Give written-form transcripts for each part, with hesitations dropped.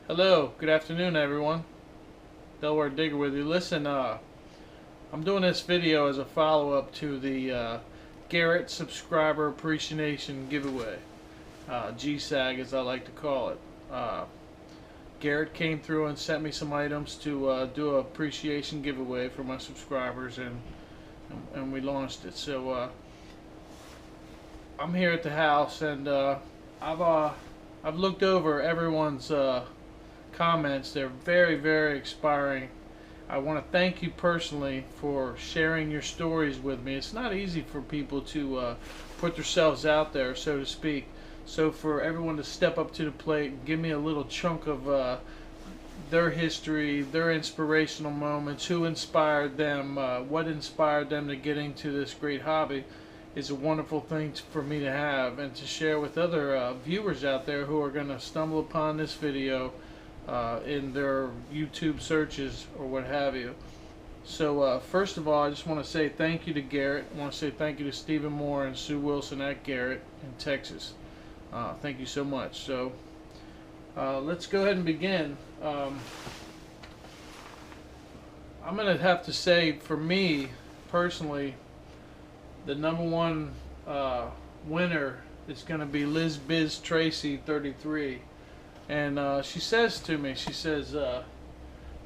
Hello, good afternoon everyone. Delaware Digger with you. Listen, I'm doing this video as a follow-up to the Garrett subscriber appreciation giveaway. GSAG as I like to call it. Garrett came through and sent me some items to do an appreciation giveaway for my subscribers, and we launched it. So I'm here at the house, and I've looked over everyone's comments. They're very, very inspiring. I want to thank you personally for sharing your stories with me. It's not easy for people to put themselves out there, so to speak. So for everyone to step up to the plate and give me a little chunk of their history, their inspirational moments, who inspired them, what inspired them to get into this great hobby, is a wonderful thing for me to have and to share with other viewers out there who are going to stumble upon this video in their YouTube searches or what have you. So first of all, I just want to say thank you to Garrett. I want to say thank you to Stephen Moore and Sue Wilson at Garrett in Texas. Thank you so much. So let's go ahead and begin. I'm going to have to say, for me personally, the #1 winner is going to be Liz Biz Tracy 33. And she says to me, she says,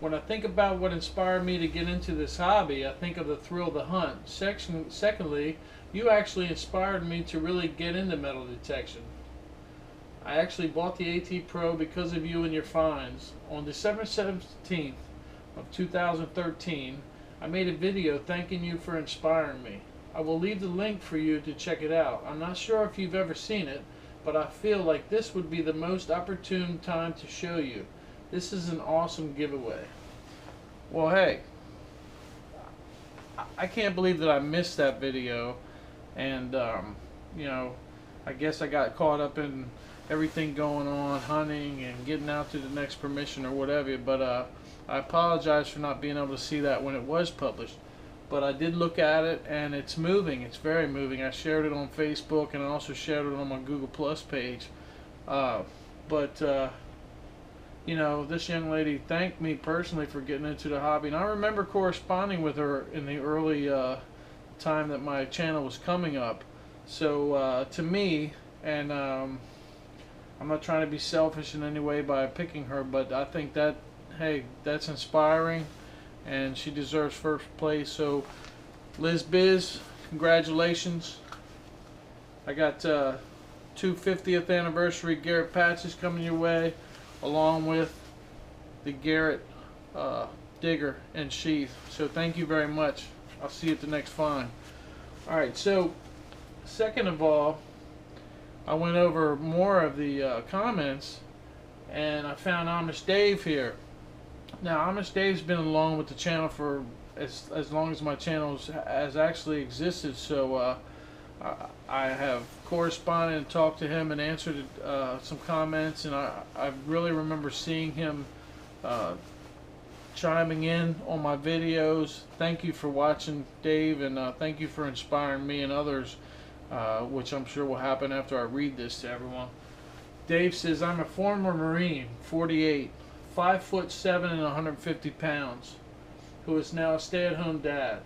when I think about what inspired me to get into this hobby, I think of the thrill of the hunt. Secondly, you actually inspired me to really get into metal detection. I actually bought the AT Pro because of you and your finds. On December 17th of 2013, I made a video thanking you for inspiring me. I will leave the link for you to check it out. I'm not sure if you've ever seen it, but I feel like this would be the most opportune time to show you. This is an awesome giveaway. Well, hey, I can't believe that I missed that video, and you know, I guess I got caught up in everything going on, hunting and getting out to the next permission or whatever, but I apologize for not being able to see that when it was published. But I did look at it, and it's moving. It's very moving. I shared it on Facebook, and I also shared it on my Google Plus page. You know, this young lady thanked me personally for getting into the hobby, and I remember corresponding with her in the early time that my channel was coming up. So to me, and I'm not trying to be selfish in any way by picking her, but I think that, hey, that's inspiring, and she deserves first place. So Liz Biz, congratulations. I got 2 50th anniversary Garrett patches coming your way, along with the Garrett digger and sheath. So thank you very much. I'll see you at the next find. Alright, so second of all, I went over more of the comments, and I found Amish Dave here. Now, Amish Dave's been along with the channel for as long as my channel has actually existed, so I have corresponded and talked to him and answered some comments, and I really remember seeing him chiming in on my videos. Thank you for watching, Dave, and thank you for inspiring me and others, which I'm sure will happen after I read this to everyone. Dave says, I'm a former Marine, 48. 5'7" and 150 pounds, who is now a stay-at-home dad.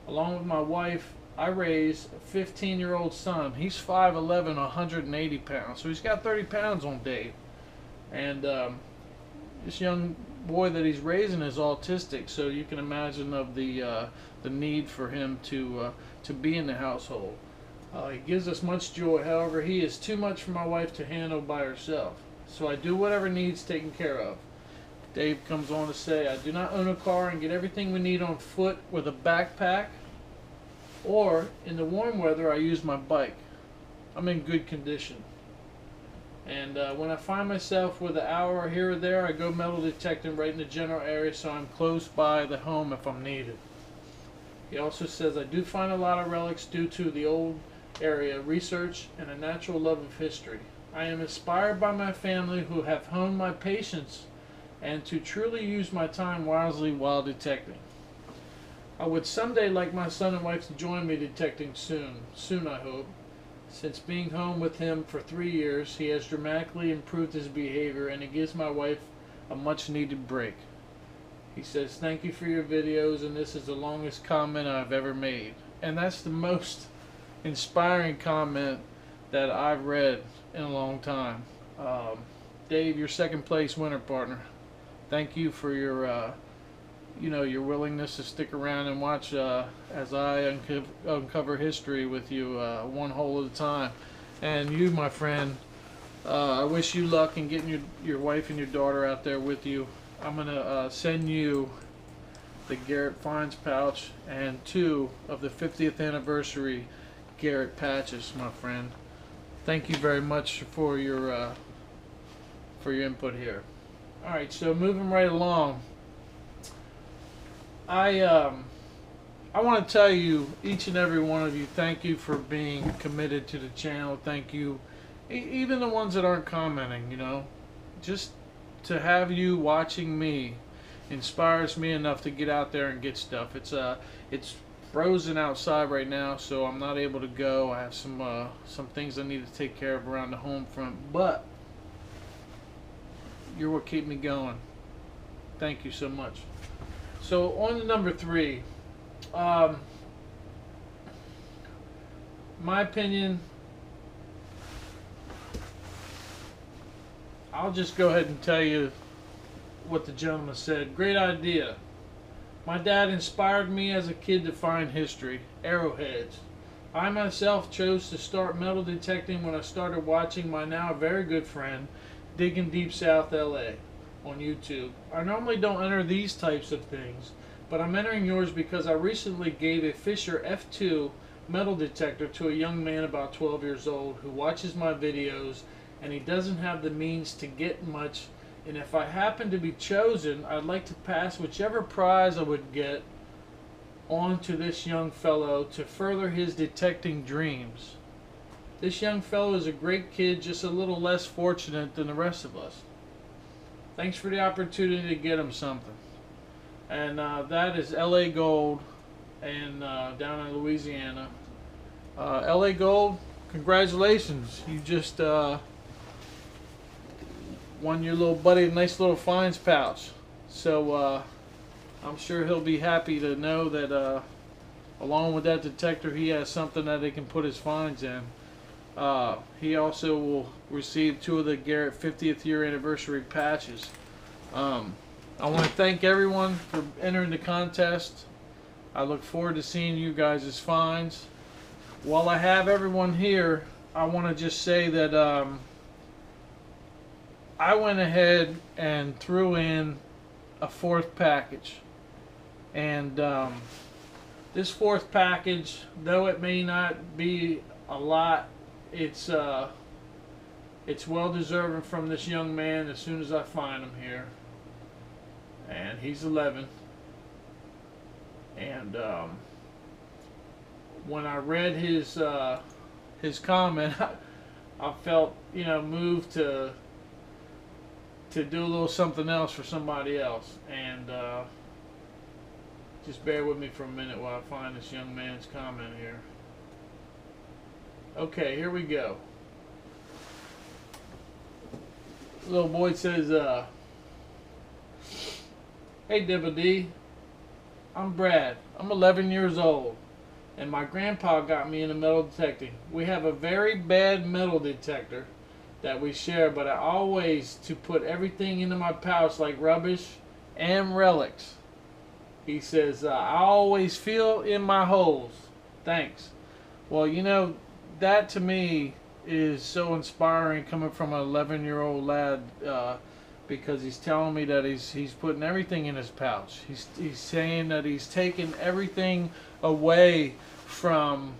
Along with my wife, I raise a 15-year-old son. He's 5'11", 180 pounds, so he's got 30 pounds on Dave. And this young boy that he's raising is autistic, so you can imagine of the need for him to be in the household. He gives us much joy. However, he is too much for my wife to handle by herself, so I do whatever needs taken care of. Dave comes on to say, I do not own a car and get everything we need on foot with a backpack, or in the warm weather I use my bike. I'm in good condition. And when I find myself with an hour here or there, I go metal detecting right in the general area, so I'm close by the home if I'm needed. He also says, I do find a lot of relics due to the old area, research, and a natural love of history. I am inspired by my family who have honed my patience and to truly use my time wisely while detecting. I would someday like my son and wife to join me detecting soon I hope. Since being home with him for 3 years, he has dramatically improved his behavior, and it gives my wife a much needed break. He says, thank you for your videos, and this is the longest comment I've ever made. And that's the most inspiring comment that I've read in a long time. Dave, your second place winner, partner. Thank you for your your willingness to stick around and watch as I uncover history with you one hole at a time. And you, my friend, I wish you luck in getting your wife and your daughter out there with you. I'm going to send you the Garrett Finds pouch and 2 of the 50th anniversary Garrett patches, my friend. Thank you very much for your input here. Alright, so moving right along, I want to tell you, each and every one of you, thank you for being committed to the channel. Thank you, even the ones that aren't commenting, just to have you watching me inspires me enough to get out there and get stuff. It's frozen outside right now, so I'm not able to go. I have some things I need to take care of around the home front, but you're what keep me going. Thank you so much. So on to number 3. My opinion, I'll just go ahead and tell you what the gentleman said. Great idea. My dad inspired me as a kid to find history, arrowheads. I myself chose to start metal detecting when I started watching my now very good friend Digging Deep South LA on YouTube. I normally don't enter these types of things, but I'm entering yours because I recently gave a Fisher F2 metal detector to a young man about 12 years old who watches my videos, and he doesn't have the means to get much, and if I happen to be chosen, I'd like to pass whichever prize I would get on to this young fellow to further his detecting dreams. This young fellow is a great kid, just a little less fortunate than the rest of us. Thanks for the opportunity to get him something. And that is LA Gold, and down in Louisiana. LA Gold, congratulations. You just won your little buddy a nice little finds pouch. So I'm sure he'll be happy to know that along with that detector, he has something that he can put his finds in. He also will receive 2 of the Garrett 50th year anniversary patches. I want to thank everyone for entering the contest. I look forward to seeing you guys' finds. While I have everyone here, I want to just say that I went ahead and threw in a 4th package. And this 4th package, though it may not be a lot, it's well deserving from this young man as soon as I find him here. And he's 11. And when I read his comment, I felt moved to do a little something else for somebody else. And just bear with me for a minute while I find this young man's comment here. Okay, here we go. Little boy says, hey Dibba D, I'm Brad. I'm 11 years old, and my grandpa got me into metal detecting. We have a very bad metal detector that we share, but I always to put everything into my pouch like rubbish and relics. He says, I always feel in my holes. Thanks. Well, that to me is so inspiring coming from an 11-year-old lad, because he's telling me that he's putting everything in his pouch. He's saying that he's taking everything away from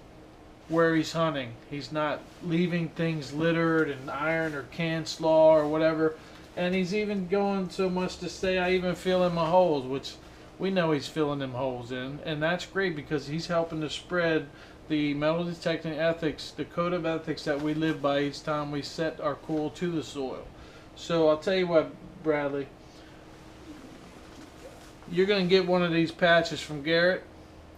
where he's hunting. He's not leaving things littered and iron or canned slaw or whatever. And he's even going so much to say, I even fill in my holes, which we know he's filling them holes in. And that's great because he's helping to spread the metal detecting ethics, the code of ethics that we live by each time we set our cool to the soil. So I'll tell you what, Bradley, you're going to get one of these patches from Garrett,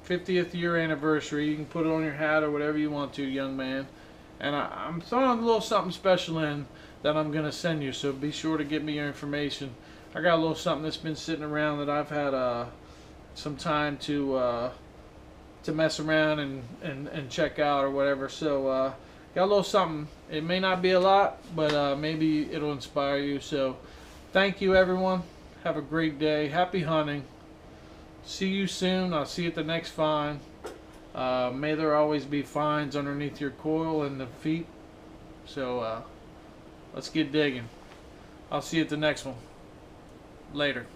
50th year anniversary. You can put it on your hat or whatever you want to, young man. And I'm throwing a little something special in that I'm going to send you, so be sure to get me your information. I got a little something that's been sitting around that I've had some time to mess around and check out or whatever. So got a little something. It may not be a lot, but maybe it'll inspire you. So thank you, everyone. Have a great day. Happy hunting. See you soon. I'll see you at the next find. May there always be finds underneath your coil and the feet. So let's get digging. I'll see you at the next one. Later.